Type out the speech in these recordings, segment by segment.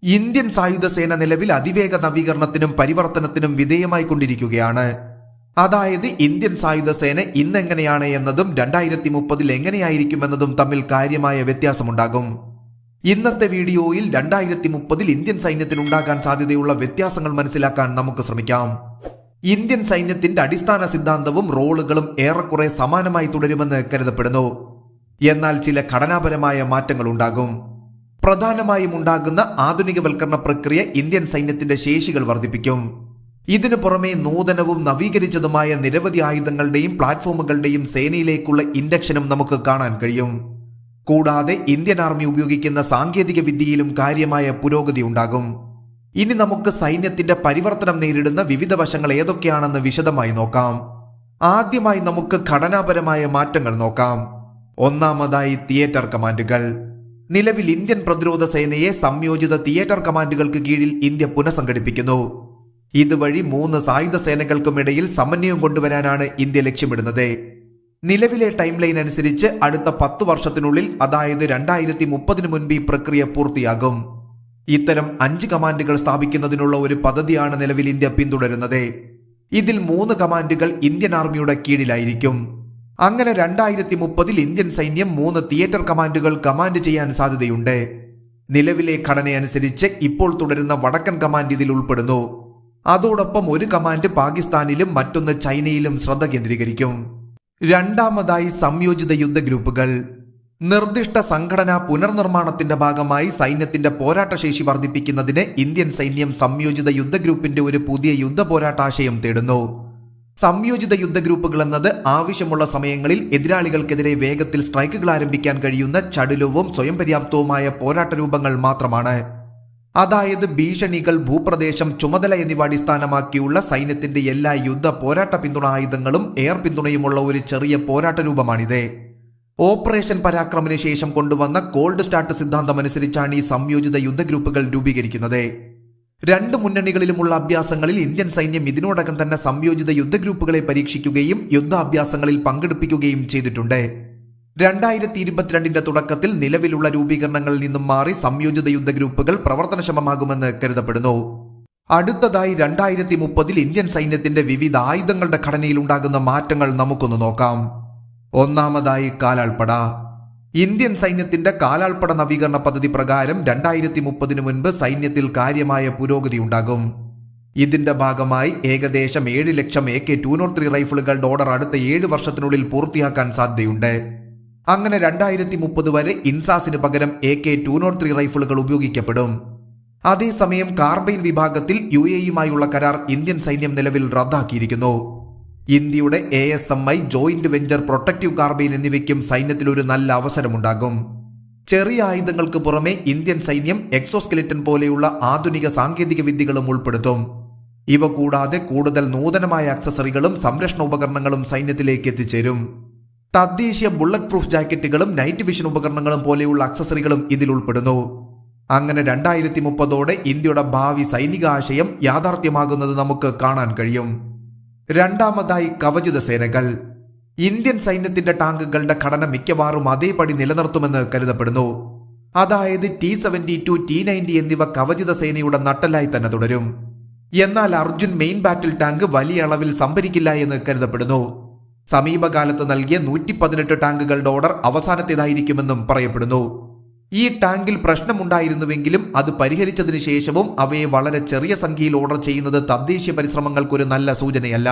Indian സായുധ സേന നിലവിൽ അതിവേഗ നവീകരണത്തിനും പരിവർത്തനത്തിനും വിധേയമായിക്കൊണ്ടിരിക്കുകയാണ്. അതായത് ഇന്ത്യൻ സായുധ സേന ഇന്നെങ്ങനെയാണ് എന്നതും 2030 എങ്ങനെയായിരിക്കുമെന്നതും തമ്മിൽ കാര്യമായ വ്യത്യാസമുണ്ടാകും. ഇന്നത്തെ വീഡിയോയിൽ 2030 ഇന്ത്യൻ സൈന്യത്തിനുണ്ടാകാൻ സാധ്യതയുള്ള വ്യത്യാസങ്ങൾ മനസ്സിലാക്കാൻ നമുക്ക് ശ്രമിക്കാം. ഇന്ത്യൻ സൈന്യത്തിന്റെ അടിസ്ഥാന സിദ്ധാന്തവും റോളുകളും ഏറെക്കുറെ സമാനമായി തുടരുമെന്ന് കരുതപ്പെടുന്നു. എന്നാൽ ചില ഘടനാപരമായ മാറ്റങ്ങൾ ഉണ്ടാകും. പ്രധാനമായും ഉണ്ടാകുന്ന ആധുനികവൽക്കരണ പ്രക്രിയ ഇന്ത്യൻ സൈന്യത്തിന്റെ ശേഷികൾ വർദ്ധിപ്പിക്കും. ഇതിനു പുറമെ നൂതനവും നവീകരിച്ചതുമായ നിരവധി ആയുധങ്ങളുടെയും പ്ലാറ്റ്ഫോമുകളുടെയും സേനയിലേക്കുള്ള ഇൻഡക്ഷനും നമുക്ക് കാണാൻ കഴിയും. കൂടാതെ ഇന്ത്യൻ ആർമി ഉപയോഗിക്കുന്ന സാങ്കേതിക വിദ്യയിലും കാര്യമായ പുരോഗതി ഉണ്ടാകും. ഇനി നമുക്ക് സൈന്യത്തിന്റെ പരിവർത്തനം നേരിടുന്ന വിവിധ വശങ്ങൾ ഏതൊക്കെയാണെന്ന് വിശദമായി നോക്കാം. ആദ്യമായി നമുക്ക് ഘടനാപരമായ മാറ്റങ്ങൾ നോക്കാം. ഒന്നാമതായി തിയേറ്റർ കമാൻഡുകൾ. നിലവിൽ ഇന്ത്യൻ പ്രതിരോധ സേനയെ സംയോജിത തിയേറ്റർ കമാൻഡുകൾക്ക് കീഴിൽ ഇന്ത്യ പുനഃസംഘടിപ്പിക്കുന്നു. ഇതുവഴി 3 സായുധ സേനകൾക്കുമിടയിൽ സമന്വയം കൊണ്ടുവരാനാണ് ഇന്ത്യ ലക്ഷ്യമിടുന്നത്. നിലവിലെ ടൈം ലൈൻ അനുസരിച്ച് അടുത്ത 10 വർഷത്തിനുള്ളിൽ, അതായത് 2030 മുൻപ് ഈ പ്രക്രിയ പൂർത്തിയാകും. ഇത്തരം 5 കമാൻഡുകൾ സ്ഥാപിക്കുന്നതിനുള്ള ഒരു പദ്ധതിയാണ് നിലവിൽ ഇന്ത്യ പിന്തുടരുന്നത്. ഇതിൽ 3 കമാൻഡുകൾ ഇന്ത്യൻ ആർമിയുടെ കീഴിലായിരിക്കും. അങ്ങനെ 2030 ഇന്ത്യൻ സൈന്യം 3 തിയേറ്റർ കമാൻഡുകൾ കമാൻഡ് ചെയ്യാൻ സാധ്യതയുണ്ട്. നിലവിലെ ഘടനയനുസരിച്ച് ഇപ്പോൾ തുടരുന്ന വടക്കൻ കമാൻഡ് ഇതിൽ ഉൾപ്പെടുന്നു. അതോടൊപ്പം ഒരു കമാൻഡ് പാകിസ്ഥാനിലും മറ്റൊന്ന് ചൈനയിലും ശ്രദ്ധ കേന്ദ്രീകരിക്കും. രണ്ടാമതായി സംയോജിത യുദ്ധ ഗ്രൂപ്പുകൾ. നിർദ്ദിഷ്ട സംഘടനാ പുനർനിർമ്മാണത്തിന്റെ ഭാഗമായി സൈന്യത്തിന്റെ പോരാട്ടശേഷി വർദ്ധിപ്പിക്കുന്നതിന് ഇന്ത്യൻ സൈന്യം സംയോജിത യുദ്ധ ഗ്രൂപ്പിന്റെ ഒരു പുതിയ യുദ്ധ പോരാട്ടാശയം തേടുന്നു. സംയോജിത യുദ്ധ ഗ്രൂപ്പുകൾ എന്നത് ആവശ്യമുള്ള സമയങ്ങളിൽ എതിരാളികൾക്കെതിരെ വേഗത്തിൽ സ്ട്രൈക്കുകൾ ആരംഭിക്കാൻ കഴിയുന്ന ചടുലവും സ്വയം പര്യാപ്തവുമായ പോരാട്ട രൂപങ്ങൾ മാത്രമാണ്. അതായത് ഭീഷണികൾ, ഭൂപ്രദേശം, ചുമതല എന്നിവ അടിസ്ഥാനമാക്കിയുള്ള സൈന്യത്തിന്റെ എല്ലാ യുദ്ധ പോരാട്ട പിന്തുണ ആയുധങ്ങളും എയർ പിന്തുണയുമുള്ള ഒരു ചെറിയ പോരാട്ട രൂപമാണിത്. ഓപ്പറേഷൻ പരാക്രമിന് ശേഷം കൊണ്ടുവന്ന കോൾഡ് സ്റ്റാർട്ട് സിദ്ധാന്തം അനുസരിച്ചാണ് ഈ സംയോജിത യുദ്ധ ഗ്രൂപ്പുകൾ രൂപീകരിക്കുന്നത്. 2 മുന്നണികളിലുമുള്ള അഭ്യാസങ്ങളിൽ ഇന്ത്യൻ സൈന്യം ഇതിനോടകം തന്നെ സംയോജിത യുദ്ധ ഗ്രൂപ്പുകളെ പരീക്ഷിക്കുകയും യുദ്ധാഭ്യാസങ്ങളിൽ പങ്കെടുപ്പിക്കുകയും ചെയ്തിട്ടുണ്ട്. 2022 തുടക്കത്തിൽ നിലവിലുള്ള രൂപീകരണങ്ങളിൽ നിന്നും മാറി സംയോജിത യുദ്ധ ഗ്രൂപ്പുകൾ പ്രവർത്തനക്ഷമമാകുമെന്ന് കരുതപ്പെടുന്നു. അടുത്തതായി 2030 ഇന്ത്യൻ സൈന്യത്തിന്റെ വിവിധ ആയുധങ്ങളുടെ ഘടനയിൽ ഉണ്ടാകുന്ന മാറ്റങ്ങൾ നമുക്കൊന്ന് നോക്കാം. ഒന്നാമതായി കാലാൾപ്പട. ഇന്ത്യൻ സൈന്യത്തിന്റെ കാലാൾപ്പട നവീകരണ പദ്ധതി പ്രകാരം 2030 മുൻപ് സൈന്യത്തിൽ കാര്യമായ പുരോഗതി ഉണ്ടാകും. ഇതിന്റെ ഭാഗമായി ഏകദേശം 7 ലക്ഷം AK-203 റൈഫിളുകളുടെ ഓർഡർ അടുത്ത 7 വർഷത്തിനുള്ളിൽ പൂർത്തിയാക്കാൻ സാധ്യതയുണ്ട്. അങ്ങനെ 2030 വരെ ഇൻസാസിന് പകരം AK-203 റൈഫിളുകൾ ഉപയോഗിക്കപ്പെടും. അതേസമയം കാർബൈൻ വിഭാഗത്തിൽ UAE-യുമായുള്ള കരാർ ഇന്ത്യൻ സൈന്യം നിലവിൽ റദ്ദാക്കിയിരിക്കുന്നു. ഇന്ത്യയുടെ ASMI joint venture protective carbine എന്നിവയ്ക്കും സൈന്യത്തിൽ ഒരു നല്ല അവസരമുണ്ടാകും. ചെറിയ ആയുധങ്ങൾക്ക് പുറമെ ഇന്ത്യൻ സൈന്യം എക്സോസ്കെലിറ്റൻ പോലെയുള്ള ആധുനിക സാങ്കേതിക വിദ്യകളും ഉൾപ്പെടുത്തും. ഇവ കൂടാതെ കൂടുതൽ നൂതനമായ അക്സസറികളും സംരക്ഷണ ഉപകരണങ്ങളും സൈന്യത്തിലേക്ക് എത്തിച്ചേരും. തദ്ദേശീയ ബുള്ളറ്റ് പ്രൂഫ് ജാക്കറ്റുകളും നൈറ്റ് വിഷൻ ഉപകരണങ്ങളും പോലെയുള്ള അക്സസറികളും ഇതിൽ ഉൾപ്പെടുന്നു. അങ്ങനെ 2030 ഇന്ത്യയുടെ ഭാവി സൈനിക ആശയം യാഥാർത്ഥ്യമാകുന്നത് നമുക്ക് കാണാൻ കഴിയും. രണ്ടാമതായി കവചിത സേനകൾ. ഇന്ത്യൻ സൈന്യത്തിന്റെ ടാങ്കുകളുടെ ഘടന മിക്കവാറും അതേപടി നിലനിർത്തുമെന്ന് കരുതപ്പെടുന്നു. അതായത് T-72, T-90 എന്നിവ കവചിത സേനയുടെ നട്ടെല്ലായി തന്നെ തുടരും. എന്നാൽ അർജുൻ മെയിൻ ബാറ്റിൽ ടാങ്ക് വലിയ അളവിൽ സംഭരിക്കില്ല എന്ന് കരുതപ്പെടുന്നു. സമീപകാലത്ത് നൽകിയ 118 ടാങ്കുകളുടെ ഓർഡർ അവസാനത്തേതായിരിക്കുമെന്നും പറയപ്പെടുന്നു. ഈ ടാങ്കിൽ പ്രശ്നമുണ്ടായിരുന്നുവെങ്കിലും അത് പരിഹരിച്ചതിന് ശേഷവും അവയെ വളരെ ചെറിയ സംഖ്യയിൽ ഓർഡർ ചെയ്യുന്നത് തദ്ദേശീയ പരിശ്രമങ്ങൾക്കൊരു നല്ല സൂചനയല്ല.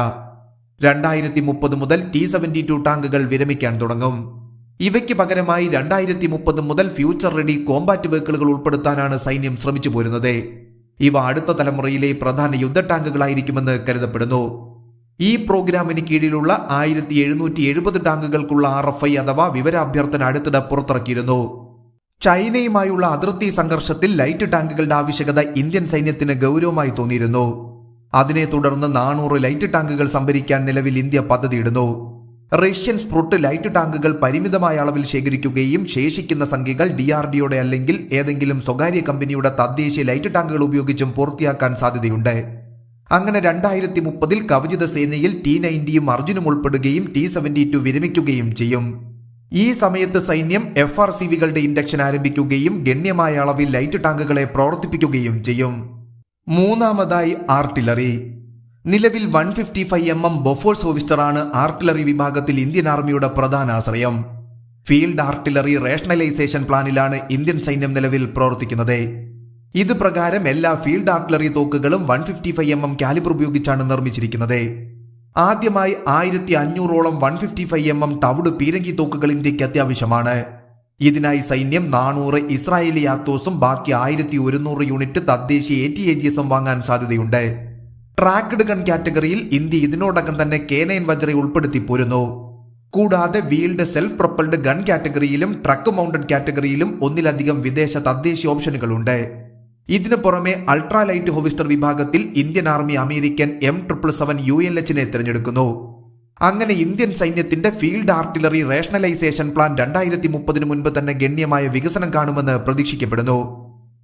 2030 മുതൽ T-72 ടാങ്കുകൾ വിരമിക്കാൻ തുടങ്ങും. ഇവയ്ക്ക് പകരമായി 2030 മുതൽ ഫ്യൂച്ചർ റെഡി കോമ്പാറ്റ് വെഹിക്കിളുകൾ ഉൾപ്പെടുത്താനാണ് സൈന്യം ശ്രമിച്ചു പോരുന്നത്. ഇവ അടുത്ത തലമുറയിലെ പ്രധാന യുദ്ധ ടാങ്കുകളായിരിക്കുമെന്ന് കരുതപ്പെടുന്നു. ഈ പ്രോഗ്രാമിന് കീഴിലുള്ള 1770 ടാങ്കുകൾക്കുള്ള RFI അഥവാ വിവരാഭ്യർത്ഥന അടുത്തിടെ പുറത്തിറക്കിയിരുന്നു. ചൈനയുമായുള്ള അതിർത്തി സംഘർഷത്തിൽ ലൈറ്റ് ടാങ്കുകളുടെ ആവശ്യകത ഇന്ത്യൻ സൈന്യത്തിന് ഗൗരവമായി തോന്നിയിരുന്നു. അതിനെ തുടർന്ന് 400 ലൈറ്റ് ടാങ്കുകൾ സംഭരിക്കാൻ നിലവിൽ ഇന്ത്യ പദ്ധതിയിടുന്നു. റഷ്യൻ സ്പ്രുട്ട് ലൈറ്റ് ടാങ്കുകൾ പരിമിതമായ അളവിൽ ശേഖരിക്കുകയും ശേഷിക്കുന്ന സംഖ്യകൾ DRDOയുടെ അല്ലെങ്കിൽ ഏതെങ്കിലും സ്വകാര്യ കമ്പനിയുടെ തദ്ദേശീയ ലൈറ്റ് ടാങ്കുകൾ ഉപയോഗിച്ചും പൂർത്തിയാക്കാൻ സാധ്യതയുണ്ട്. അങ്ങനെ 2030 കവചിത സേനയിൽ T-90യും അർജുനും ഉൾപ്പെടുകയും T-72 വിരമിക്കുകയും ചെയ്യും. ഈ സമയത്ത് സൈന്യം FRCVകളുടെ ഇൻഡക്ഷൻ ആരംഭിക്കുകയും ഗണ്യമായ അളവിൽ ലൈറ്റ് ടാങ്കുകളെ പ്രവർത്തിപ്പിക്കുകയും ചെയ്യും. മൂന്നാമതായി ആർട്ടിലറി. നിലവിൽ 155mm ബൊഫോഴ്സ് ഹോവിസ്റ്ററാണ് ആർട്ടിലറി വിഭാഗത്തിൽ ഇന്ത്യൻ ആർമിയുടെ പ്രധാന ആശ്രയം. ഫീൽഡ് ആർട്ടിലറി റേഷണലൈസേഷൻ പ്ലാനിലാണ് ഇന്ത്യൻ സൈന്യം നിലവിൽ പ്രവർത്തിക്കുന്നത്. ഇത് പ്രകാരം എല്ലാ ഫീൽഡ് ആർട്ടിലറി തോക്കുകളും 155mm കാലിബർ ഉപയോഗിച്ചാണ് നിർമ്മിച്ചിരിക്കുന്നത്. ആദ്യമായി 1500ഓളം 155mm ടൗഡ് പീരങ്കി തോക്കുകൾ ഇന്ത്യക്ക് അത്യാവശ്യമാണ്. ഇതിനായി സൈന്യം 400 ഇസ്രായേലി ആത്തോസും ബാക്കി 1100 യൂണിറ്റ് തദ്ദേശീയ ATAGS വാങ്ങാൻ സാധ്യതയുണ്ട്. ട്രാക്ക്ഡ് ഗൺ കാറ്റഗറിയിൽ ഇന്ത്യ ഇതിനോടകം തന്നെ K9 വജ്ര ഉൾപ്പെടുത്തി പോരുന്നു. കൂടാതെ വീൽഡ് സെൽഫ് പ്രൊപ്പൽഡ് ഗൺ കാറ്റഗറിയിലും ട്രക്ക് മൗണ്ടഡ് കാറ്റഗറിയിലും ഒന്നിലധികം വിദേശ തദ്ദേശീയ ഓപ്ഷനുകളുണ്ട്. ഇതിനു പുറമെ അൾട്രാ ലൈറ്റ് ഹോവിസ്റ്റർ വിഭാഗത്തിൽ ഇന്ത്യൻ ആർമി അമേരിക്കൻ M777 ULH-നെ തിരഞ്ഞെടുക്കുന്നു. അങ്ങനെ ഇന്ത്യൻ സൈന്യത്തിന്റെ ഫീൽഡ് ആർട്ടിലറി റേഷണലൈസേഷൻ പ്ലാൻ 2030 മുൻപ് തന്നെ ഗണ്യമായ വികസനം കാണുമെന്ന് പ്രതീക്ഷിക്കപ്പെടുന്നു.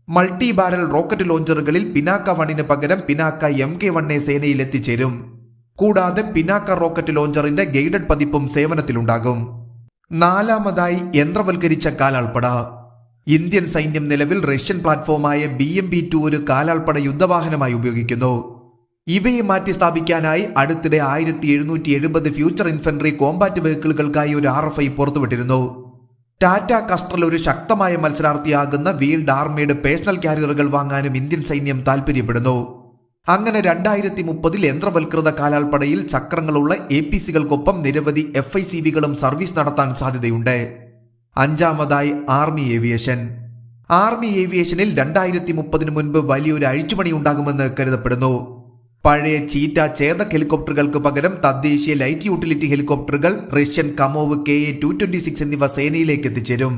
മൾട്ടി ബാരൽ റോക്കറ്റ് ലോഞ്ചറുകളിൽ പിനാക്ക 1-ന് പകരം പിനാക്ക MK1 സേനയിൽ എത്തിച്ചേരും. കൂടാതെ പിനാക്ക റോക്കറ്റ് ലോഞ്ചറിന്റെ ഗൈഡഡ് പതിപ്പും സേവനത്തിലുണ്ടാകും. നാലാമതായി യന്ത്രവൽക്കരിച്ച കാലാൾപ്പട. ഇന്ത്യൻ സൈന്യം നിലവിൽ റഷ്യൻ പ്ലാറ്റ്ഫോമായ BMP-2 ഒരു കാലാൾപ്പട യുദ്ധവാഹനമായി ഉപയോഗിക്കുന്നു. ഇവയെ മാറ്റി സ്ഥാപിക്കാനായി അടുത്തിടെ 1770 ഫ്യൂച്ചർ ഇൻഫൻട്രി കോമ്പാറ്റ് വെഹിക്കിളുകൾക്കായി ഒരു RFI പുറത്തുവിട്ടിരുന്നു. ടാറ്റ കസ്ട്രൽ ഒരു ശക്തമായ മത്സരാർത്ഥിയാകുന്ന വീൽഡ് ആർമേഡ് പേഴ്സണൽ കാരിയറുകൾ വാങ്ങാനും ഇന്ത്യൻ സൈന്യം താൽപര്യപ്പെടുന്നു. അങ്ങനെ 2030 യന്ത്രവൽകൃത കാലാൾപ്പടയിൽ ചക്രങ്ങളുള്ള APCകൾക്കൊപ്പം നിരവധി FICVകളും സർവീസ് നടത്താൻ സാധ്യതയുണ്ട്. അഞ്ചാമതായി ആർമി ഏവിയേഷൻ. ആർമി ഏവിയേഷനിൽ 2030 മുൻപ് വലിയൊരു അഴിച്ചുപണി ഉണ്ടാകുമെന്ന് കരുതപ്പെടുന്നു. പഴയ ചീറ്റ ചേതക് ഹെലികോപ്റ്ററുകൾക്ക് പകരം തദ്ദേശീയ ലൈറ്റ് യൂട്ടിലിറ്റി ഹെലികോപ്റ്ററുകൾ റഷ്യൻ കമോവ് KA-226 എന്നിവ സേനയിലേക്ക് എത്തിച്ചേരും.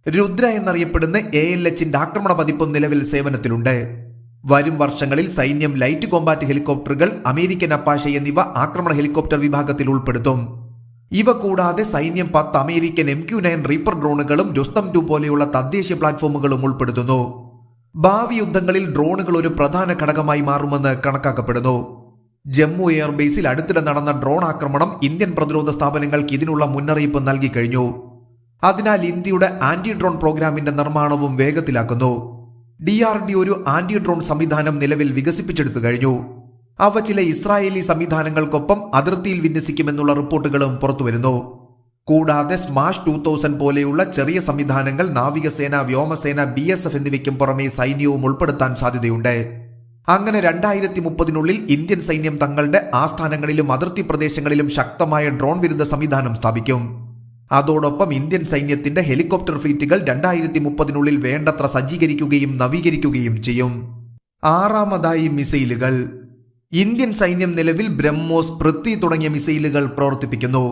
രുദ്ര എന്നറിയപ്പെടുന്ന ALH-ന്റെ ആക്രമണ പതിപ്പും നിലവിൽ സേവനത്തിലുണ്ട്. വരും വർഷങ്ങളിൽ സൈന്യം ലൈറ്റ് കോമ്പാറ്റ് ഹെലികോപ്റ്ററുകൾ, അമേരിക്കൻ അപ്പാഷെ എന്നിവ ആക്രമണ ഹെലികോപ്റ്റർ വിഭാഗത്തിൽ ഉൾപ്പെടുത്തും. ഇവ കൂടാതെ സൈന്യം 10 അമേരിക്കൻ MQ-9 റീപ്പർ ഡ്രോണുകളും രുസ്തം 2 പോലെയുള്ള തദ്ദേശീയ പ്ലാറ്റ്ഫോമുകളും ഉൾപ്പെടുത്തുന്നു. ഭാവി യുദ്ധങ്ങളിൽ ഡ്രോണുകൾ ഒരു പ്രധാന ഘടകമായി മാറുമെന്ന് കണക്കാക്കപ്പെടുന്നു. ജമ്മു എയർബേസിൽ അടുത്തിടെ നടന്ന ഡ്രോൺ ആക്രമണം ഇന്ത്യൻ പ്രതിരോധ സ്ഥാപനങ്ങൾക്ക് ഇതിനുള്ള മുന്നറിയിപ്പ് നൽകി കഴിഞ്ഞു. അതിനാൽ ഇന്ത്യയുടെ ആന്റി ഡ്രോൺ പ്രോഗ്രാമിന്റെ നിർമ്മാണവും വേഗത്തിലാക്കുന്നു. DRDO ഒരു ആന്റി ഡ്രോൺ സംവിധാനം നിലവിൽ വികസിപ്പിച്ചെടുത്തു കഴിഞ്ഞു. അവ ചില ഇസ്രായേലി സംവിധാനങ്ങൾക്കൊപ്പം അതിർത്തിയിൽ വിന്യസിക്കുമെന്നുള്ള റിപ്പോർട്ടുകളും പുറത്തുവരുന്നു. കൂടാതെ സ്മാഷ് 2000 പോലെയുള്ള ചെറിയ സംവിധാനങ്ങൾ നാവികസേന, വ്യോമസേന, BSF എന്നിവയ്ക്കും പുറമെ സൈന്യവും ഉൾപ്പെടുത്താൻ സാധ്യതയുണ്ട്. അങ്ങനെ 2030 ഇന്ത്യൻ സൈന്യം തങ്ങളുടെ ആസ്ഥാനങ്ങളിലും അതിർത്തി പ്രദേശങ്ങളിലും ശക്തമായ ഡ്രോൺ വിരുദ്ധ സംവിധാനം സ്ഥാപിക്കും. അതോടൊപ്പം ഇന്ത്യൻ സൈന്യത്തിന്റെ ഹെലികോപ്റ്റർ ഫ്ലീറ്റുകൾ 2030 വേണ്ടത്ര സജ്ജീകരിക്കുകയും നവീകരിക്കുകയും ചെയ്യും. ആറാമതായി മിസൈലുകൾ. ഇന്ത്യൻ സൈന്യം നിലവിൽ ബ്രഹ്മോസ്, പൃഥ്വി തുടങ്ങിയ മിസൈലുകൾ പ്രവർത്തിപ്പിക്കുന്നു.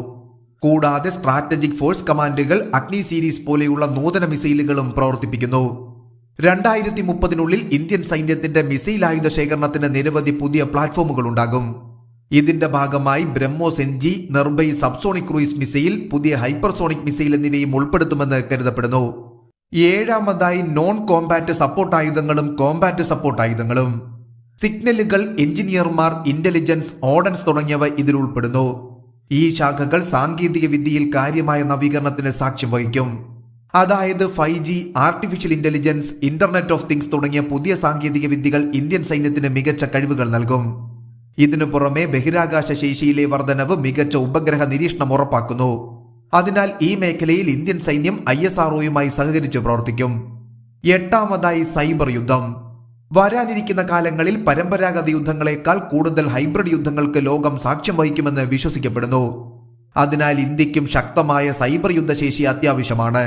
കൂടാതെ സ്ട്രാറ്റജിക് ഫോഴ്സ് കമാൻഡുകൾ, അഗ്നി സീരീസ് പോലെയുള്ള നൂതന മിസൈലുകളും പ്രവർത്തിപ്പിക്കുന്നു. 2030 ഇന്ത്യൻ സൈന്യത്തിന്റെ മിസൈൽ ആയുധ ശേഖരണത്തിന് നിരവധി പുതിയ പ്ലാറ്റ്ഫോമുകൾ ഉണ്ടാകും. ഇതിന്റെ ഭാഗമായി BrahMos NG, Nirbhay subsonic cruise missile, പുതിയ ഹൈപ്പർസോണിക് മിസൈൽ എന്നിവയും ഉൾപ്പെടുത്തുമെന്ന് കരുതപ്പെടുന്നു. ഏഴാമതായി നോൺ കോമ്പാറ്റ് സപ്പോർട്ട് ആയുധങ്ങളും കോമ്പാറ്റ് സപ്പോർട്ട് ആയുധങ്ങളും. സിഗ്നലുകൾ, എഞ്ചിനീയർമാർ, ഇന്റലിജൻസ്, ഓർഡൻസ് തുടങ്ങിയവ ഇതിൽ ഉൾപ്പെടുന്നു. ഈ ശാഖകൾ സാങ്കേതിക വിദ്യയിൽ കാര്യമായ നവീകരണത്തിന് സാക്ഷ്യം വഹിക്കും. അതായത് 5G, artificial intelligence, internet of things തുടങ്ങിയ പുതിയ സാങ്കേതിക വിദ്യകൾ ഇന്ത്യൻ സൈന്യത്തിന് മികച്ച കഴിവുകൾ നൽകും. ഇതിനു പുറമെ ബഹിരാകാശ ശേഷിയിലെ വർധനവ് മികച്ച ഉപഗ്രഹ നിരീക്ഷണം ഉറപ്പാക്കുന്നു. അതിനാൽ ഈ മേഖലയിൽ ഇന്ത്യൻ സൈന്യം ISROയുമായി സഹകരിച്ച് പ്രവർത്തിക്കും. എട്ടാമതായി സൈബർ യുദ്ധം. വരാനിരിക്കുന്ന കാലങ്ങളിൽ പരമ്പരാഗത യുദ്ധങ്ങളെക്കാൾ കൂടുതൽ ഹൈബ്രിഡ് യുദ്ധങ്ങൾക്ക് ലോകം സാക്ഷ്യം വഹിക്കുമെന്ന് വിശ്വസിക്കപ്പെടുന്നു. അതിനാൽ ഇന്ത്യക്കും ശക്തമായ സൈബർ യുദ്ധശേഷി അത്യാവശ്യമാണ്.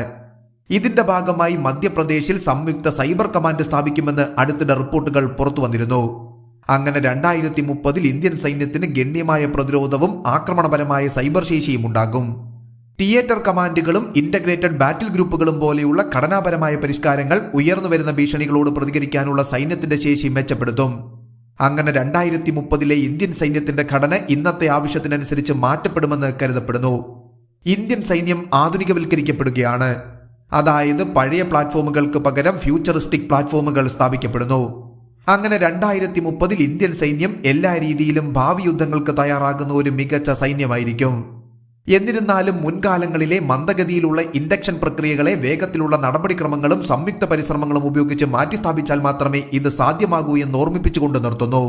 ഇതിന്റെ ഭാഗമായി മധ്യപ്രദേശിൽ സംയുക്ത സൈബർ കമാൻഡ് സ്ഥാപിക്കുമെന്ന് അടുത്തിടെ റിപ്പോർട്ടുകൾ പുറത്തുവന്നിരുന്നു. അങ്ങനെ 2030 ഇന്ത്യൻ സൈന്യത്തിന് ഗണ്യമായ പ്രതിരോധവും ആക്രമണപരമായ സൈബർ ശേഷിയും ഉണ്ടാകും. തിയേറ്റർ കമാൻഡുകളും ഇന്റഗ്രേറ്റഡ് ബാറ്റിൽ ഗ്രൂപ്പുകളും പോലെയുള്ള ഘടനാപരമായ പരിഷ്കാരങ്ങൾ ഉയർന്നുവരുന്ന ഭീഷണികളോട് പ്രതികരിക്കാനുള്ള സൈന്യത്തിന്റെ ശേഷി മെച്ചപ്പെടുത്തും. അങ്ങനെ 2030 ഇന്ത്യൻ സൈന്യത്തിന്റെ ഘടന ഇന്നത്തെ ആവശ്യത്തിനനുസരിച്ച് മാറ്റപ്പെടുമെന്ന് കരുതപ്പെടുന്നു. ഇന്ത്യൻ സൈന്യം ആധുനികവൽക്കരിക്കപ്പെടുകയാണ്. അതായത് പഴയ പ്ലാറ്റ്ഫോമുകൾക്ക് പകരം ഫ്യൂച്ചറിസ്റ്റിക് പ്ലാറ്റ്ഫോമുകൾ സ്ഥാപിക്കപ്പെടുന്നു. അങ്ങനെ 2030 ഇന്ത്യൻ സൈന്യം എല്ലാ രീതിയിലും ഭാവി യുദ്ധങ്ങൾക്ക് തയ്യാറാകുന്ന ഒരു മികച്ച സൈന്യമായിരിക്കും. എന്നിരുന്നാലും മുൻകാലങ്ങളിലെ മന്ദഗതിയിലുള്ള ഇൻഡക്ഷൻ പ്രക്രിയകളെ വേഗത്തിലുള്ള നടപടിക്രമങ്ങളും സംയുക്ത പരിശ്രമങ്ങളും ഉപയോഗിച്ച് മാറ്റിസ്ഥാപിച്ചാൽ മാത്രമേ ഇത് സാധ്യമാകൂ എന്ന് ഓർമ്മിപ്പിച്ചുകൊണ്ട് നിർത്തുന്നു.